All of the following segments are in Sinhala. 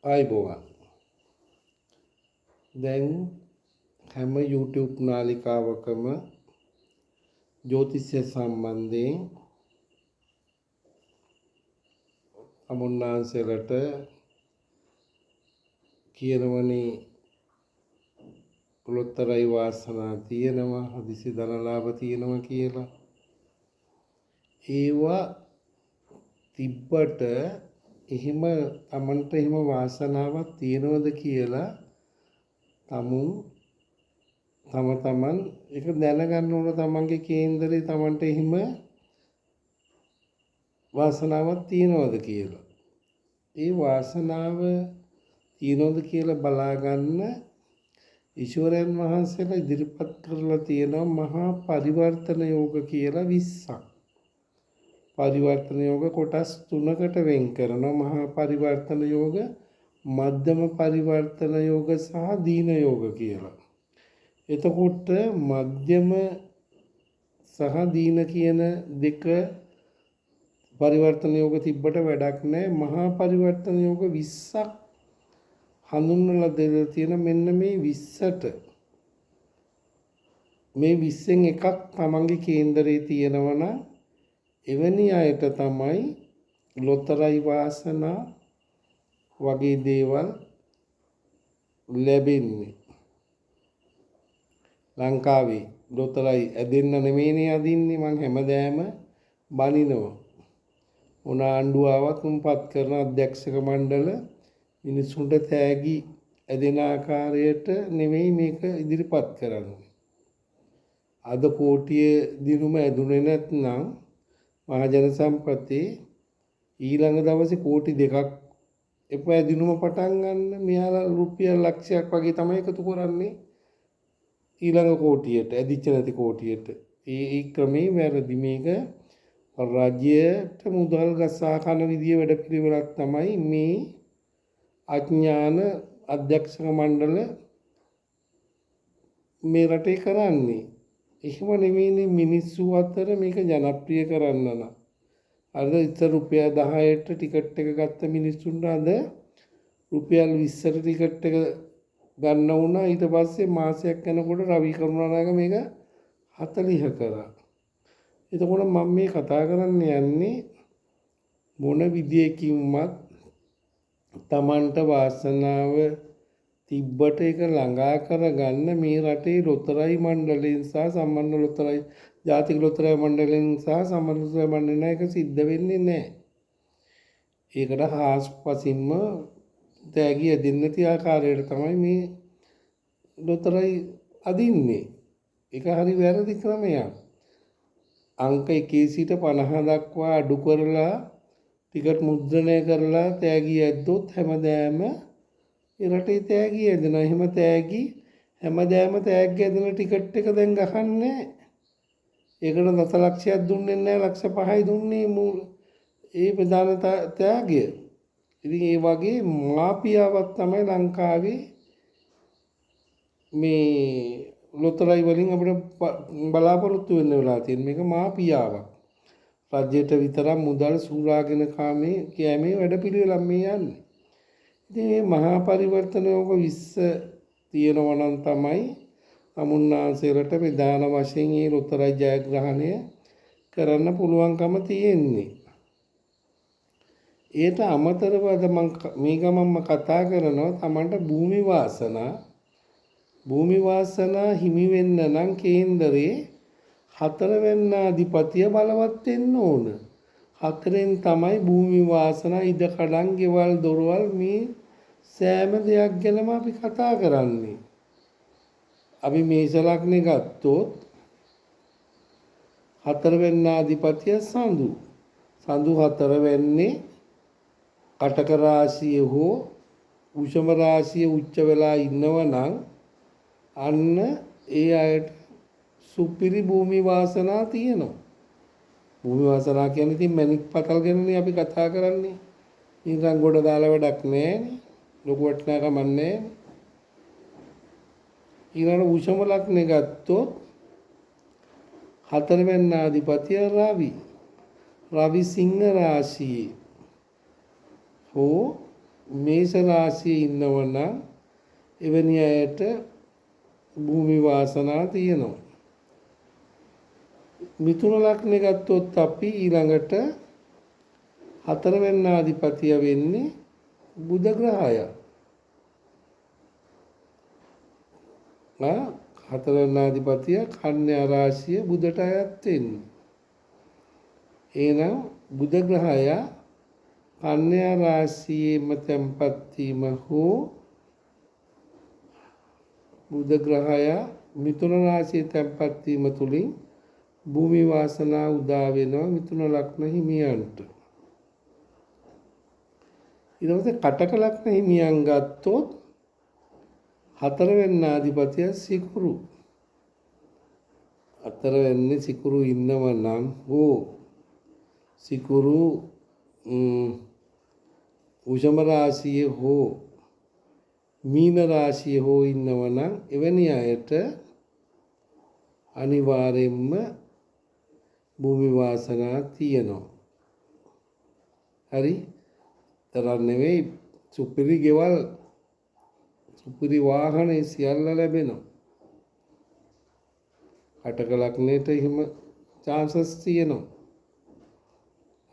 ආයිබෝවන්. දැන් හැම YouTube නාලිකාවකම ජ්‍යොතිෂය සම්බන්ධයෙන් අමුන්නාන්සලට කියනවනේ ලොතරැයි වාසනා තියෙනවා, හදිසි ධනලාභ තියෙනවා කියලා. ඒවා තිබ්බට එහෙම Tamanට එහෙම වාසනාවක් තියෙනවද කියලා තමන් ඒක දැනගන්න ඕන. තමන්ගේ කේන්දරේ තමන්ට එහෙම වාසනාවක් තියෙනවද කියලා. ඒ වාසනාව තියෙනවද කියලා බලාගන්න ඊශ්වරයන් වහන්සේලා ඉදිරිපත් කරලා තියෙනවා මහා පරිවර්තන යෝග කියලා 20ක්. පරිවර්තන යෝග කොටස් 3කට වෙන් කරනවා. මහා පරිවර්තන යෝග, මධ්‍යම පරිවර්තන යෝග සහ දීන යෝග කියලා. එතකොට මධ්‍යම සහ දීන කියන දෙක පරිවර්තන යෝග තිබ්බට වැඩක් නැහැ. මහා පරිවර්තන යෝග 20ක් හඳුන්වලා දෙලා තියෙන. මෙන්න මේ 20ට මේ 20න් එකක් තමන්ගේ කේන්දරේ තියෙනවා නම් එවැනි අයට තමයි ලොතරැයි වාසනා වගේ දේවල් ලැබෙන්නේ. ලංකාවේ ලොතරැයි ඇදෙන්න නෙමෙයිනේ අදින්නේ. මං හැමදාම බනිනවා. මොන ආණ්ඩුව ආවත් උන්පත් කරන අධ්‍යක්ෂක මණ්ඩල මිනිසුන්ට තෑගි ඇදෙන ආකාරයට නෙමෙයි මේක ඉදිරිපත් කරන්නේ. අද කෝටිය දිනුම ඇදුනේ නැත්නම් මහජන සම්පතේ ඊළඟ දවසේ කෝටි 2ක් එපා දිනුම පටන් ගන්න. මෙයාලා රුපියල් ලක්ෂයක් වගේ තමයි එකතු කරන්නේ ඊළඟ කෝටියට, ඇදිච්ච නැති කෝටියට. ඒ ක්‍රමේ වැරදි. මේක රාජ්‍යයට මුදල් ගසා කන විදිය වැඩපිළිවෙලක් තමයි මේ අඥාන අධ්‍යක්ෂක මණ්ඩල මේ රටේ කරන්නේ. එහෙම නෙවෙයිනේ මිනිස්සු අතර මේක ජනප්‍රිය කරන්න නම්. අද ඉතින් රුපියල් 10ට ටිකට් එක ගත්ත මිනිස්සුන්ට අද රුපියල් 20ට ටිකට් එක ගන්න වුණා. ඊට පස්සේ මාසයක් යනකොට රවි කරුණානායක මේක 40 කරා. එතකොට මම මේ කතා කරන්න යන්නේ මොන විදියකින්වත් Tamanට වාසනාව තිබ්බට ඒක ළඟා කරගන්න මේ රටේ ලොතරැයි මණ්ඩලයෙන් සහ සම්බන්ධ ලොතරැයි ජාතික ලොතරැයි මණ්ඩලයෙන් සහ සම්බන්ධ ලොතරැයි මණ්ඩලයෙන් එක සිද්ධ වෙන්නේ නැහැ. ඒකට හාස්පසින්ම තෑගි ඇදෙන්න නැති ආකාරයට තමයි මේ ලොතරැයි අදින්නේ. ඒක හරි වැරදි ක්‍රමයක්. අංක 1 සිට 50 දක්වා අඩු කරලා ටිකට් මුද්‍රණය කරලා තෑගි ඇද්දොත් හැමදාම ඒ රටේ තෑගි ඇදෙනවා. එහෙම තෑගි හැමදාම තෑග්ග ඇදෙන ටිකට් එක දැන් ගහන්නේ. ඒකට දසලක්ෂයක් දුන්නේ නැහැ, ලක්ෂ 5යි දුන්නේ ඒ ප්‍රධාන තෑග්ගය. ඉතින් ඒ වගේ මාපියාවක් තමයි ලංකාවේ මේ ලොතරැයි වලින් අපිට බලාපොරොත්තු වෙන්න වෙලා තියෙන. මේක මාපියාවක්. රජයට විතරක් මුදල් සූරාගෙන කෑමේ වැඩපිළිවෙලක් මේ යන්නේ. ඉතින් මේ මහා පරිවර්තන යෝග 20 තියෙනවා නම් තමයි අමුන්නාන්සේලට ප්‍රධාන වශයෙන් මේ ලොතරැයි ජයග්‍රහණය කරන්න පුළුවන්කම තියෙන්නේ. ඒට අමතරව අද මේ ගමන්ම කතා කරනවා Tamanට භූමි වාසනා හිමි වෙන්න නම් කේන්දරේ 4 වෙනි අධිපතිය බලවත් වෙන්න ඕන. 4ෙන් තමයි භූමි වාසනා, ඉඩ කඩම්, ගෙවල් දොරවල් මේ සෑම දෙයක් ගැනම අපි කතා කරන්නේ. අපි මේෂ ලග්නේ ගත්තොත් 4 වෙනි අධිපතිය සඳු. සඳු 4 වෙන්නේ කටක රාශිය හෝ වෘෂභ රාශිය උච්ච වෙලා ඉන්නවනම් අන්න ඒ අයට සුපිරි භූමි වාසනා තියෙනවා. භූමි වාසනා කියන්නේ ඉතින් මැණික් පතල් ගැනනේ අපි කතා කරන්නේ. ඊළඟ ගොඩ දාලා වැඩක් නැහැ. ලොකු වටිනාකමක් නැහැ. ඊළඟ වෘෂභ ලග්නේ ගත්තොත් 4 වෙනි අධිපතිය රවි. රවි සිංහ රාශියේ හෝ මේෂ රාශියේ ඉන්නවනම් එවැනි අයට භූමි වාසනා තියෙනවා. මිථුන ලග්නේ ගත්තොත් අපි ඊළඟට 4 වෙනි අධිපතිය වෙන්නේ බුධ ග්‍රහය. 4 වෙනි අධිපතිය කන්‍යා රාශිය බුධට අයත් වෙන්නේ. එහෙනම් බුධ ග්‍රහය කන්‍යා රාශියේම තැන්පත් වීම හෝ බුධ ග්‍රහය මිථුන රාශියේ තැන්පත් වීම තුලින් භූමි වාසනා උදා වෙනවා මිථුන ලග්න හිමියන්ට. ඊට පස්සේ කටක ලග්න හිමියන් ගත්තොත් 4 වෙනි අධිපතිය සිකුරු. 4 වෙනි සිකුරු ඉන්නව නම් හෝ සිකුරු වෘෂභ රාශියේ හෝ මීන රාශියේ හෝ ඉන්නව නම් එවැනි අයට අනිවාර්යෙන්ම භූමි වාසනා තියෙනවා. හරි? තරම් නෙවෙයි සුපිරි ගෙවල් සුපිරි වාහන සියල්ල ලැබෙනවා. කටක ලග්නයට එහෙම chances තියෙනවා.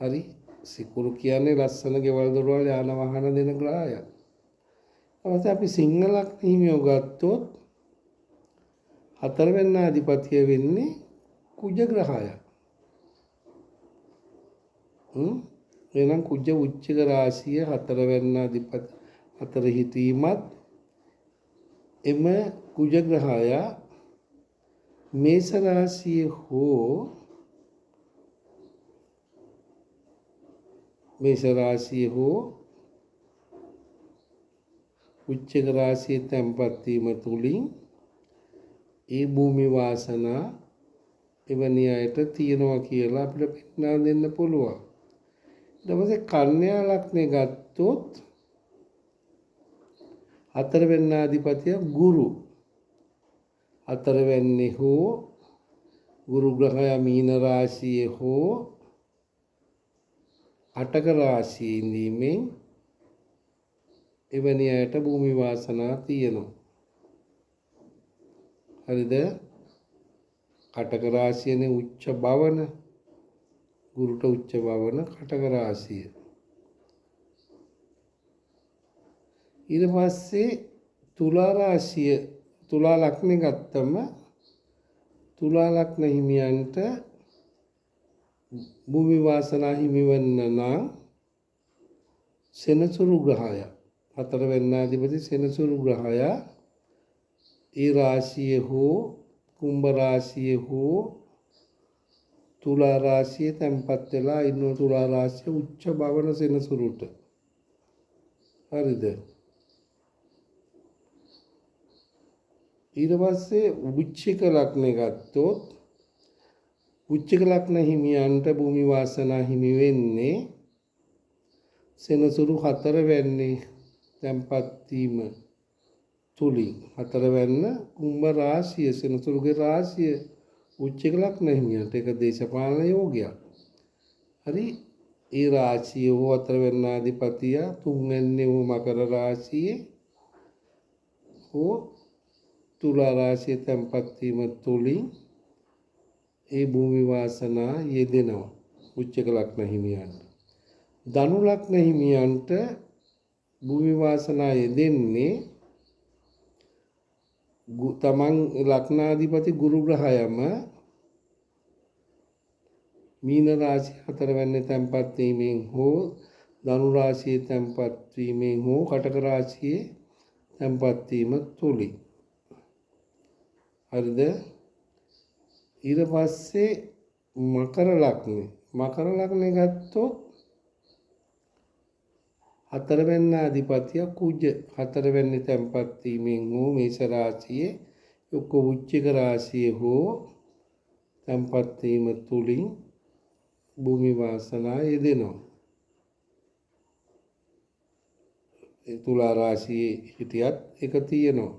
හරි? සිකුරු කියන්නේ ලස්සන ගෙවල් දොරවල් යාන වාහන දෙන ග්‍රහයක්. ඊට අපි සිංහ ලග්න හිමියෝ ගත්තොත් 4 වෙනි අධිපතිය වෙන්නේ කුජ ග්‍රහය. එහෙනම් කුජ උච්චක රාශිය 4 වෙනි අධිපති 4 හිතීමත් එම කුජ ග්‍රහය මේෂ රාශියේ හෝ උච්චක රාශියේ තැන්පත් වීම තුලින් ඒ භූමි වාසනා එවැනි අයට තියෙනවා කියලා අපිට පෙන්වා දෙන්න පුළුවන්. ඊට පස්සේ කන්‍යා ලග්නේ ගත්තොත් 4 වෙනි අධිපතිය ගුරු. 4 වෙනි හෝ ගුරු ග්‍රහය මීන රාශියේ හෝ අටක රාශියේ ඉඳීමෙන් එවැනි අයට භූමි වාසනා තියෙනවා. හරිද? කටක රාශියනේ උච්ච භවන ගුරුට උච්ච භවන කටක රාශිය. ඊට පස්සේ තුලා රාශිය තුලා ලග්නේ ගත්තම තුලා ලග්න හිමියන්ට භූමි වාසනා හිමි වෙන්න නම් සෙනසුරු ග්‍රහය 4 වෙනි අධිපති සෙනසුරු ග්‍රහය ඒ රාශියේ හෝ කුම්භ රාශියේ හෝ තුලා රාශියේ තැන්පත් වෙලා ඉන්න තුලා රාශිය උච්ච භවන සෙනසුරුට. හරිද? ඊට පස්සේ උච්චක ලග්නේ ගත්තොත් උච්චක ලග්න හිමියන්ට භූමි වාසනා හිමි වෙන්නේ සෙනසුරු 4 වෙනි තැන්පත් වීම තුලින්. 4 වෙනි කුම්භ රාශිය සෙනසුරුගේ රාශිය උච්චක ලග්න හිමියන්ට ඒක දේශපාලන යෝගයක්. හරි? ඒ රාශිය හෝ 4 වෙනි අධිපතිය 3 වෙනි හෝ මකර රාශියේ හෝ තුලා රාශිය තැන්පත් වීම තුලින් ඒ භූමි වාසනා යෙදෙනවා උච්චක ලග්න හිමියන්ට. ධනු ලග්න හිමියන්ට භූමි වාසනා යෙදෙන්නේ තමන් ලග්නාධිපති ගුරු ග්‍රහයම මීන රාශිය 4 වෙනි තැන්පත් වීමෙන් හෝ ධනු රාශියේ තැන්පත් වීමෙන් හෝ කටක රාශියේ තැන්පත් වීම තුලින්. හරිද? ඊට පස්සේ මකර ලග්නේ ගත්තොත් 4 වෙනි අධිපතිය කුජ 4 වෙනි තැන්පත් වීමෙන් හෝ මේෂ රාශියේ යොක්ක උච්චක රාශියේ හෝ තැන්පත් වීම තුලින් භූමි වාසනා යෙදෙනවා. ඒ තුලා රාශියේ හිටියත් ඒක තියෙනවා.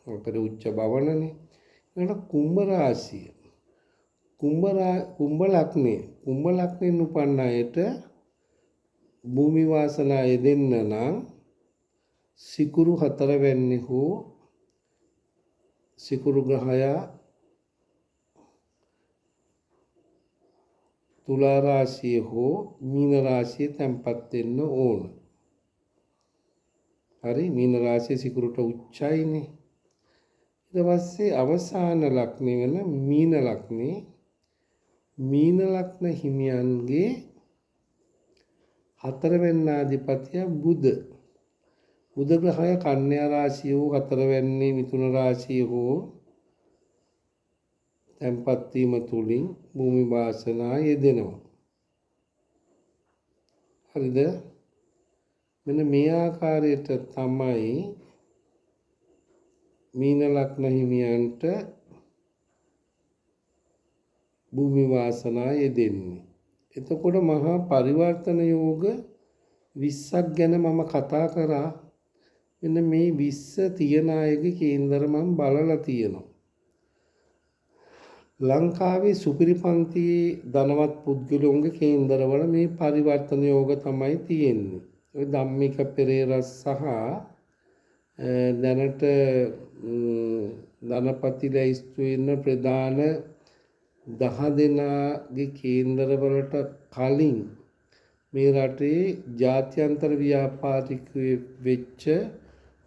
අපේ උච්ච භවනනේ. ඊට කුම්භ රාශිය කුම්භ ලග්නේ උපන්න අයට භූමි වාසනා යෙදෙන්න නම් සිකුරු 4 වැන්නේ හෝ සිකුරු ග්‍රහයා තුලා රාශිය හෝ මීන රාශිය තැන්පත් වෙන්න ඕන. හරි, මීන රාශිය සිකුරුට උච්චයිනේ. ඊට පස්සේ අවසාන ලග්නෙ වෙන මීන ලග්නේ මීන ලග්න හිමියන්ගේ 4 වෙන්නාධිපතිය බුධ. බුධ ග්‍රහය කන්‍යා රාශිය හෝ 4 වෙන්නේ මිථුන රාශිය හෝ තැන්පත් වීම තුලින් භූමි වාසනා යෙදෙනවා. හරිද? මෙන්න මේ ආකාරයට තමයි මීන ලග්න හිමියන්ට භූමි වාසනා යෙදෙන්නේ. එතකොට මහා පරිවර්තන යෝග 20ක් ගැන මම කතා කරා. මෙන්න මේ 20 තියන අයගේ කේන්දර මම බලලා තියෙනවා. ලංකාවේ සුපිරි පන්තියේ ධනවත් පුද්ගලයන්ගේ කේන්දරවල මේ පරිවර්තන යෝග තමයි තියෙන්නේ. ඔය ධම්මික පෙරේරා සහ දැනට ධනපති ලැයිස්තු වෙන ප්‍රධාන 10 දෙනාගේ කේන්දරවලට කලින් මේ රටේ ජාත්‍යන්තර ව්‍යාපාරිකයෙක් වෙච්ච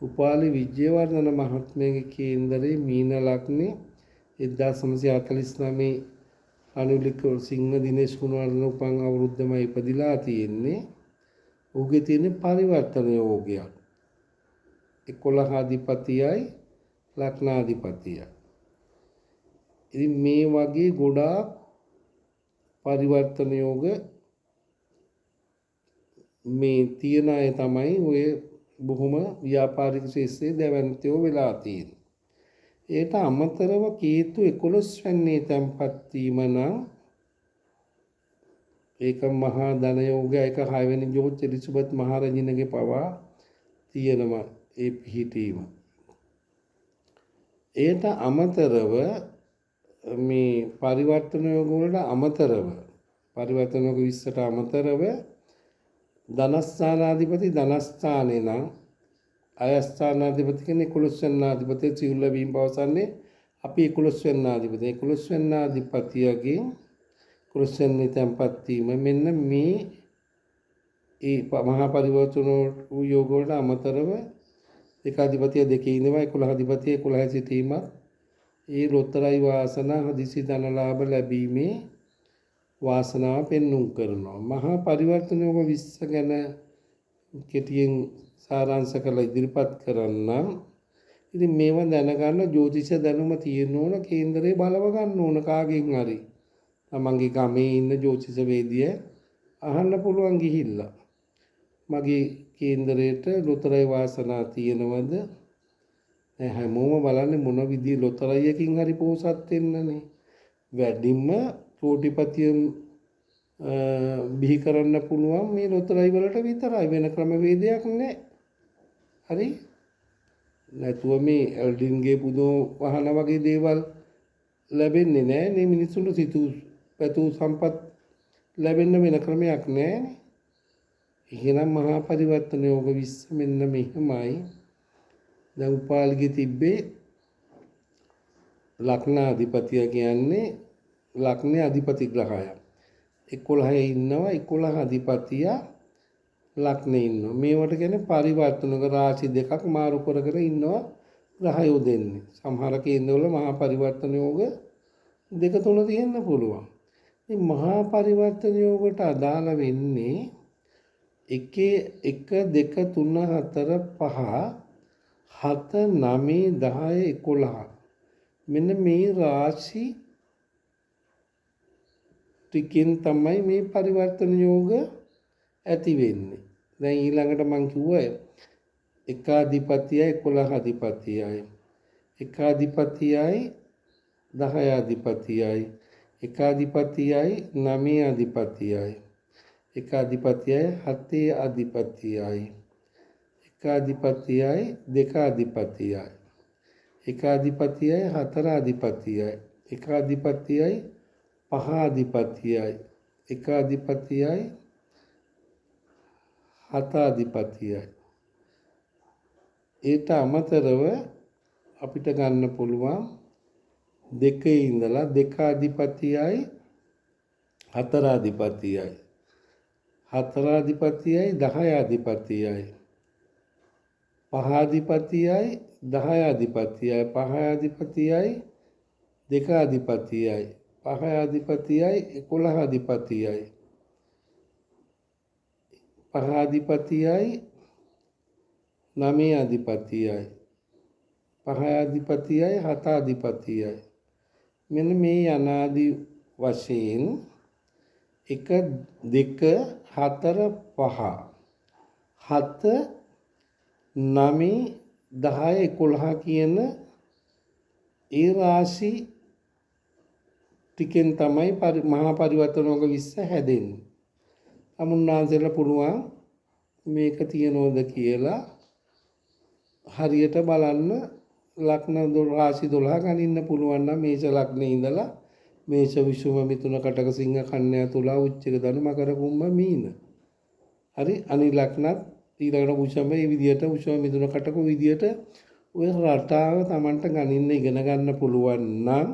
උපාලි විජේවර්ධන මහත්මයාගේ කේන්දරේ මීන ලග්නේ 1949 රනිල් වික්‍රමසිංහ දිනේෂ් ගුණවර්ධන උපන් අවුරුද්දමයි ඉපදිලා තියෙන්නේ. ඔහුගේ තියෙන පරිවර්තන යෝගයක් 11 අධිපතියයි ලග්නාධිපතියයි. ඉතින් මේ වගේ ගොඩාක් පරිවර්තන යෝග මේ තියන අය තමයි ඔය බොහොම ව්‍යාපාරික ශිෂ්‍යය දැවැන්තයෝ වෙලා තියෙන්නේ. ඒට අමතරව කේතු 11 වෙන්නේ තැන්පත් වීම නම් ඒක මහා ධන යෝගය. ඒක 6 වෙනි ජෝති එලිසබෙත් මහරජිනගේ පවා තියෙනවා ඒ පිහිටීම. ඒට අමතරව මේ පරිවර්තන යෝග වලට අමතරව පරිවර්තන යෝග 20ට අමතරව ධනස්ථානාධිපති ධනස්ථානේ නම් අයස්ථානාධිපති කියන්නේ 11 වෙනාධිපති සිවුල් ලැබීම පවසන්නේ අපි 11 වෙනාධිපති 11 වෙනාධිපතියගේ 11 වෙනි තැන්පත් වීම මෙන්න මේ ඒ මහා පරිවර්තන යෝග වලට අමතරව ඒකාධිපතිය දෙකේ ඉඳලා 11 අධිපතිය 11 සිටීමත් ඒ ලොතරැයි වාසනා හදිසි ධනලාභ ලැබීමේ වාසනාව පෙන්눔 කරනවා. මහා පරිවර්තන යෝග 20 ගැන කෙටියෙන් සාරාංශ කරලා ඉදිරිපත් කරන්නම්. ඉතින් මේවා දැනගන්න ජ්‍යොතිෂ දැනුම තියෙන්න ඕන, කේන්දරේ බලව ගන්න ඕන කාගෙන් හරි. තමන්ගේ ගමේ ඉන්න ජ්‍යොතිෂ වේදිය අහන්න පුළුවන් ගිහිල්ලා. මගේ කේන්දරේට ලොතරැයි වාසනා තියෙනවද? හැමෝම බලන්නේ මොන විදිහේ ලොතරැයියකින් හරි පෝසත් වෙන්නනේ. වැඩිම කෝටිපතියන් බිහි කරන්න පුළුවන් මේ ලොතරැයි වලට විතරයි, වෙන ක්‍රමවේදයක් නැහැ. හරි? නැතුව මේ එල්ඩින්ගේ පුදෝ වහන වගේ දේවල් ලැබෙන්නේ නැහැ නේ. මිනිස්සුන්ට සිතූ පැතූ සම්පත් ලැබෙන්න වෙන ක්‍රමයක් නැහැ. එහෙනම් මහා පරිවර්තන යෝග 20 මෙන්න මෙහෙමයි. දැන් උපාලිගේ තිබ්බේ ලග්නාධිපතිය කියන්නේ ලග්නේ අධිපති ග්‍රහය 11 ඉන්නවා. 11 අධිපතිය ලග්නේ ඉන්නවා. මේවට කියන්නේ පරිවර්තනක රාශි දෙකක් මාරු කර කර ඉන්නවා ග්‍රහයෝ දෙන්නේ. සමහර කේන්දරවල මහා පරිවර්තන යෝග දෙක තුන තියෙන්න පුළුවන්. මේ මහා පරිවර්තන යෝගයට අදාළ වෙන්නේ 1 2 3 4 5 7 9 10 11 මෙන්න මේ රාශි ටිකෙන් තමයි මේ පරිවර්තන යෝග ඇති වෙන්නේ. දැන් ඊළඟට මම කිව්වා එකාධිපතියයි 11 අධිපතියයි එකාධිපතියයි 10 අධිපතියයි එකාධිපතියයි 9 අධිපතියයි එකාධිපතියයි 7 අධිපතියයි එකාධිපතියයි 2 අධිපතියයි එකාධිපතියයි 4 අධිපතියයි එකාධිපතියයි 5 අධිපතියයි එකාධිපතියයි 7 අධිපතියයි ඊට අමතරව අපිට ගන්න පුළුවන් දෙකේ ඉඳලා දෙක අධිපතියයි හතර අධිපතියයි. හතර අධිපතියයි 10 අධිපතියයි. පහ අධිපතියයි 10 අධිපතියයි. පහ අධිපතියයි දෙක අධිපතියයි. පහ අධිපතියයි 11 අධිපතියයි. පහ අධිපතියයි 9 අධිපතියයි. පහ අධිපතියයි 7 අධිපතියයි. මෙන්න මේ අනාදි වශයෙන් 1 2 4 5 7 9 10 11 කියන ඒ රාශි ටිකෙන් තමයි මහා පරිවර්තනෝග 20 හැදෙන්නේ. අමුන්නාන්සෙලා පුළුවන් මේක තියනෝද කියලා හරියට බලන්න ලග්න රාශි 12 ගනින්න පුළුවන් නම් මේෂ ලග්නේ ඉඳලා මේෂ විෂුව මිථුන කටක සිංහ කන්‍යා තුලා උච්චක ධනු මකර කුම්භ මීන. හරි අනිත් ලග්නත් ඊළඟට වෘෂභ මේ විදියට වෘෂභ මිථුන කටක විදියට ඔය රටාව Tamanට ගනින්න ඉගෙන ගන්න පුළුවන් නම්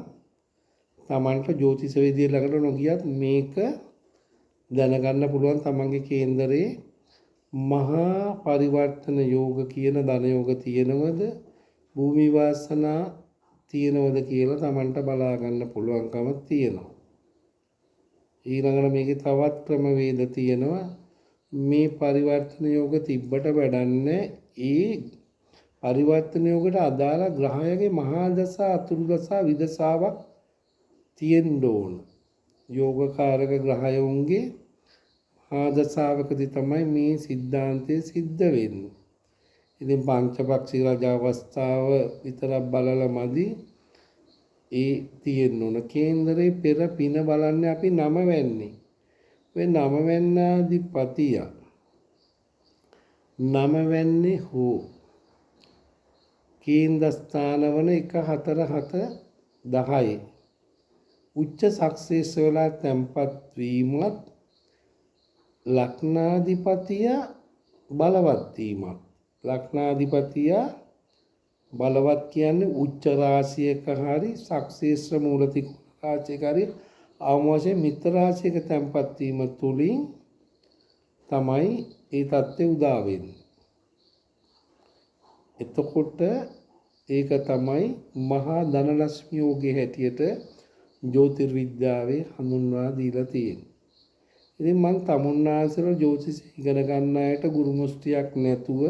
Tamanට ජ්‍යොතිෂ විද්‍යාව ළඟට නොගියත් මේක දැනගන්න පුළුවන් තමන්ගේ කේන්දරේ මහා පරිවර්තන යෝග කියන ධන යෝග තියෙනවද භූමි වාසනා තියෙනවද කියලා තමන්ට බලා ගන්න පුළුවන්කම තියෙනවා. ඊළඟට මේකේ තවත් ක්‍රමවේද තියෙනවා. මේ පරිවර්තන යෝග තිබ්බට වැඩන්නේ ඒ පරිවර්තන යෝගයට අදාළ ග්‍රහයගේ මහා දශා අතුරු දශා විදසාවක් තියෙන්න ඕන. යෝගකාරක ග්‍රහයන්ගේ ආදසාවකදී තමයි මේ સિદ્ધාන්තය සිද්ධ වෙන්නේ. ඉතින් පංචපක්ෂී රජ අවස්ථාව විතරක් බලලා මදි. ඒ තියෙන්න ඕන. කේන්දරේ පෙර පින බලන්නේ අපි 9 වෙන්නේ. ඔය 9 වෙන්නාදිපතිය 9 වෙන්නේ හෝ කේන්ද්‍ර ස්ථානවල 1 4 7 10 උච්ච සක්සේස් වෙලා තැම්පත් වීමත් ලග්නාධිපතිය බලවත් වීමත්. ලග්නාධිපතිය බලවත් කියන්නේ උච්ච රාශියක හරි සක්සේස්ත්‍ර මූලතික රාශියක හරි අවමෝෂේ මිත්‍ර රාශියක තැම්පත් වීම තුලින් තමයි ඒ தත්ත්වය උදා වෙන්නේ. එතකොට ඒක තමයි මහා ධනලක්ෂ්මී යෝගයේ හැටියට ජ්‍යොතිර්විද්‍යාවේ හඳුන්වා දීලා තියෙන්නේ. ඉතින් මම තමුන්නාසල ජ්‍යොතිෂ ඉගෙන ගන්න අයට ගුරු මුස්තියක් නැතුව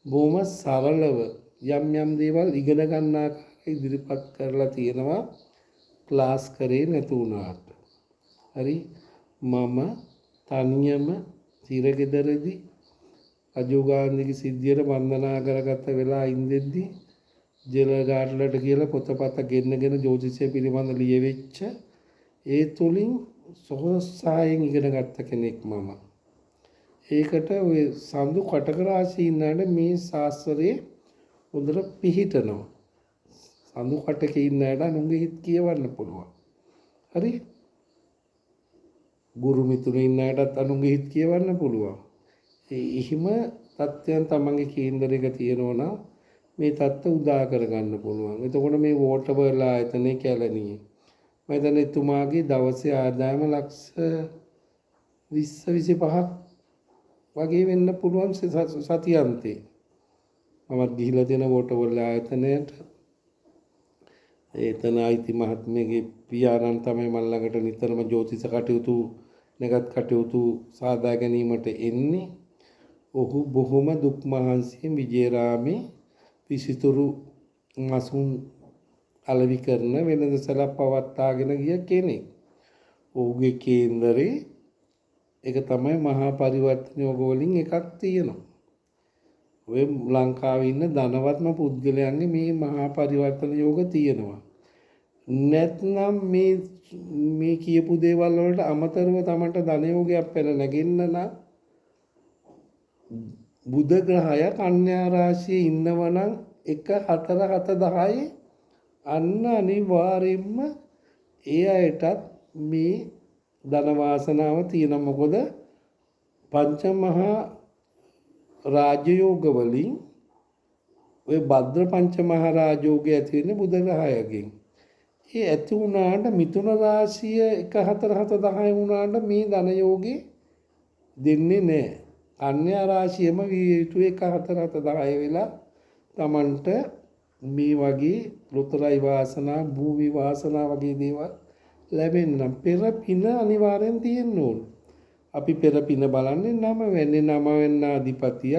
බොහොම සරලව යම් යම් දේවල් ඉගෙන ගන්න ඉදිරිපත් කරලා තියෙනවා ක්ලාස් කරේ නැතු වුණාට. හරි මම තනියම තිරගෙදරදී අජෝගාන්ධිගේ සිද්ධියට වන්දනා කරගත්ත වෙලා ඉඳෙද්දි ජෙල ගාඩ්ලට කියලා පොතපත ගෙන්නගෙන ජ්‍යොතිෂය පිළිබඳ ලියවෙච්ච ඒ තුලින් සොහොස්සායෙන් ඉගෙන ගත්ත කෙනෙක් මම. ඒකට ඔය සඳු කටක රාශිය ඉන්නට මේ ශාස්ත්‍රයේ හොඳට පිහිටනවා. සඳු කටකේ ඉන්නට නුඹේ හිත කියවන්න පුළුවන්. හරි? ගුරු මිතුරු ඉන්නටත් අනුන්ගේ හිත කියවන්න පුළුවන්. එහෙම තත්ත්වයන් තමන්ගේ කේන්දරයක තියෙනවා නම් මේ තත්ත්ව උදා කරගන්න පුළුවන්. එතකොට මේ වෝටර්වල ආයතනයේ කැලණියේ මම හිතන්නේ එතුමාගේ දවසේ ආදායම ලක්ෂ 20 25ක් වගේ වෙන්න පුළුවන් සතියන්තේ. මමත් ගිහිලා තියෙන වෝටර්වල ආයතනයට එතන අයිති මහත්මයාගේ පියාණන් තමයි මල් ළඟට නිතරම ජ්‍යොතිෂ කටයුතු නැගත් කටයුතු සාදා ගැනීමට එන්නේ. ඔහු බොහොම දුක් මහන්සියෙන් විජේරාමේ විසිතුරු මසුන් අලෙවි කරන වෙනදසල පවත්වාගෙන ගිය කෙනෙක්. ඔහුගේ කේන්දරේ ඒක තමයි මහා පරිවර්තන යෝග වලින් එකක් තියෙනවා. ඔය ලංකාවේ ඉන්න ධනවත්ම පුද්ගලයන්ගේ මේ මහා පරිවර්තන යෝග තියෙනවා. නැත්නම් මේ කියපු දේවල් වලට අමතරව තමන්ට ධන යෝගයක් පෙර නැගෙන්න නම් බුධ ග්‍රහය කන්‍යා රාශියේ ඉන්නවනම් 1 4 7 10 අන්න අනිවාර්යෙන්ම ඒ අයටත් මේ ධන වාසනාව තියෙන මොකද පංච මහා රාජ්‍ය යෝග වලින් ඔය භද්‍ර පංච මහරජෝගය ඇති වෙන්නේ බුධ ග්‍රහයකින්. ඒ ඇති වුණාට මිථුන රාශිය 1 4 7 10 වුණාට මේ ධන යෝගේ දෙන්නේ නැහැ. කන්‍යා රාශියම විය යුතු 1 4 7 10 වෙලා Tamanට මේ වගේ ලොතරයි වාසනා භූමි වාසනා වගේ දේවල් ලැබෙන්න පෙර පින අනිවාර්යෙන් තියෙන්න ඕන. අපි පෙර පින බලන්නේ නම වෙන්නේ නම වෙන්න අධිපතිය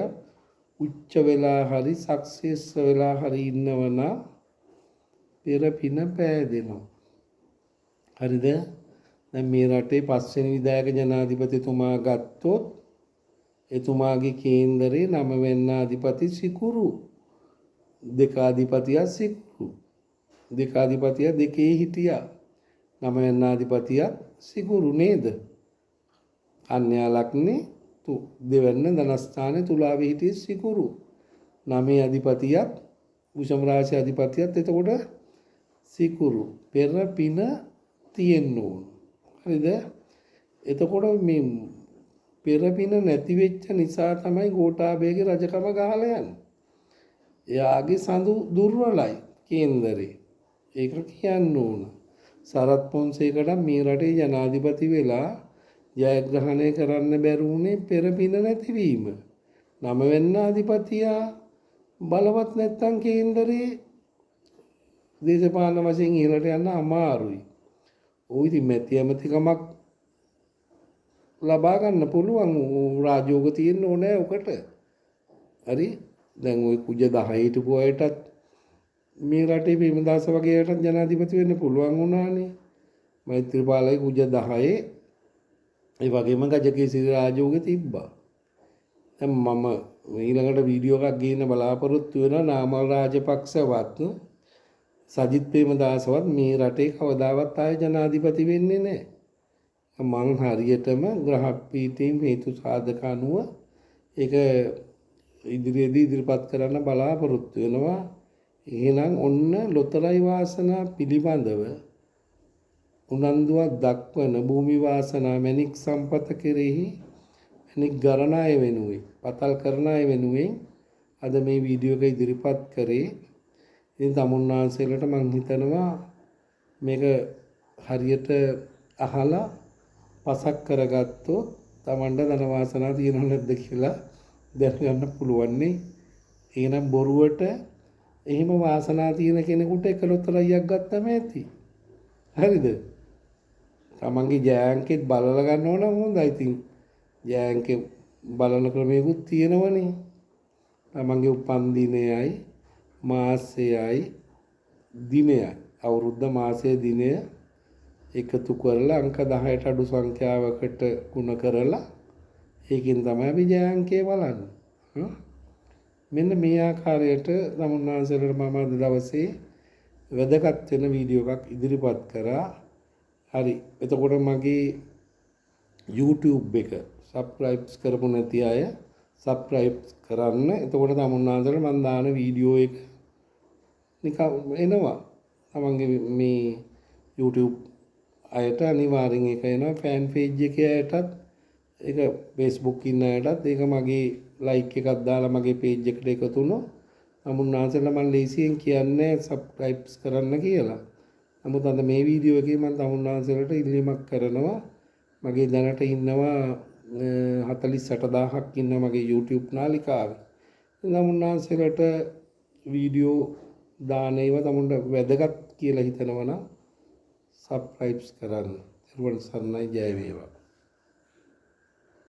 උච්ච වෙලා හරි සක්සස් වෙලා හරි ඉන්නවනම් පෙර පින පෑදෙනවා. හරිද? දැන් මේ රටේ පස්වෙනි විධායක ජනාධිපතිතුමා ගත්තොත් එතුමාගේ කේන්දරේ නම වෙන්න අධිපති සිකුරු දෙකාධිපතිය සිකුරු දෙකාධිපතිය දෙකේ හිටියා. නම වෙන්න අධිපතිය සිකුරු නේද? කන්‍යා ලග්නේ දෙවැන්න ධනස්ථානයේ තුලාවේ හිටියේ සිකුරු. නමේ අධිපතියත් වෘෂභ රාශි අධිපතියත් එතකොට සිකුරු. පෙර පින තියෙන්න ඕන. හරිද? එතකොට මේ පෙර පින නැති වෙච්ච නිසා තමයි ගෝඨාභයගේ රජකම ගහලා යන්නේ. එයාගේ සඳු දුර්වලයි කේන්දරේ. ඒක කියන්න ඕන. සරත් පොන්සේකට මේ රටේ ජනාධිපති වෙලා ජයග්‍රහණය කරන්න බැරි වුණේ පෙර පින නැතිවීම. නම වෙන්න අධිපතියා බලවත් නැත්තම් කේන්දරේ දේශපාලන වශයෙන් ඉහළට යන්න අමාරුයි. ওই ඉතින් මැති ඇමතිකමක් ලබා ගන්න පුළුවන් රාජ්‍යෝග තියෙන්න ඕනේ ඔකට. හරි? දැන් ওই කුජ 10 හිටපු අයටත් මේ රටේ ප්‍රේමදාස වගේ අයටත් ජනාධිපති වෙන්න පුළුවන් වුණානේ. මෛත්‍රීපාලගේ කුජ 10 ඒ වගේම ගජකේසരി රාජෝග තිබ්බා. දැන් මම ඊළඟට වීඩියෝ එකක් ගේන්න බලාපොරොත්තු වෙනවා නාමල් රාජපක්ෂවත් සජිත් ප්‍රේමදාසවත් මේ රටේ කවදාවත් ආයේ ජනාධිපති වෙන්නේ නැහැ. මං හරියටම ග්‍රහ පීඨයෙන් හේතු සාධක අනුව ඒක ඉදිරියේදී ඉදිරිපත් කරන්න බලාපොරොත්තු වෙනවා. එහෙනම් ඔන්න ලොතරැයි වාසනා පිළිබඳව උනන්දුවක් දක්වන භූමි වාසනා මැණික් සම්පත කෙරෙහි මැණික් ගණනාය වෙනුවෙන් පතල් කරන අය වෙනුවෙන් අද මේ වීඩියෝ එක ඉදිරිපත් කරේ. ඉතින් තමුන්නාන්සේලට මං හිතනවා මේක හරියට අහලා පසක් කරගත්තොත් Tamanda ධන වාසනා තියෙනව නැද්ද කියලා දැනගන්න පුළුවන් නේ. එහෙනම් බොරුවට එහෙම වාසනා තියෙන කෙනෙකුට 11ක් ගත්තම ඇති. හරිද? තමන්ගේ ජයංකෙත් බලලා ගන්න ඕන හොඳයි. ඉතින් ජයංකේ බලන ක්‍රමයකුත් තියෙනවනේ. තමන්ගේ උපන් දිනයයි මාසයයි දිනයයි අවුරුද්ද මාසය දිනය එකතු කරලා අංක 10ට අඩු සංඛ්‍යාවකට ගුණ කරලා ඒකෙන් තමයි අපි ජයංකේ බලන්නේ. මෙන්න මේ ආකාරයට තමුන්නාන්සලට මම අද දවසේ වැදගත් වෙන වීඩියෝ එකක් ඉදිරිපත් කරා. හරි. එතකොට මගේ YouTube එක subscribe කරපු නැති අය subscribe කරන්න. එතකොට තමුන්නාන්සලට මම දාන වීඩියෝ එක නිකන් එනවා. තමන්ගේ මේ YouTube අයට අනිවාර්යෙන් ඒක එනවා. ෆෑන් පේජ් එකේ අයටත් ඒක Facebook ඉන්න අයටත් ඒක මගේ ලයික් එකක් දාලා මගේ පේජ් එකට එකතු වුණොත් තමුන්නාන්සලට මම ලේසියෙන් කියන්නේ subscribe කරන්න කියලා. නමුත් අද මේ වීඩියෝ එකේ මම තමුන්නාන්සලට ඉල්ලීමක් කරනවා. මගේ දැනට ඉන්නවා 48000ක් ඉන්නවා මගේ YouTube නාලිකාවේ. තමුන්නාන්සලට වීඩියෝ දාන ඒවා තමුන්ට වැදගත් කියලා හිතනවා නම් subscribe කරන්න. ඊට පස්සේ සර්ණයි ජය වේවා.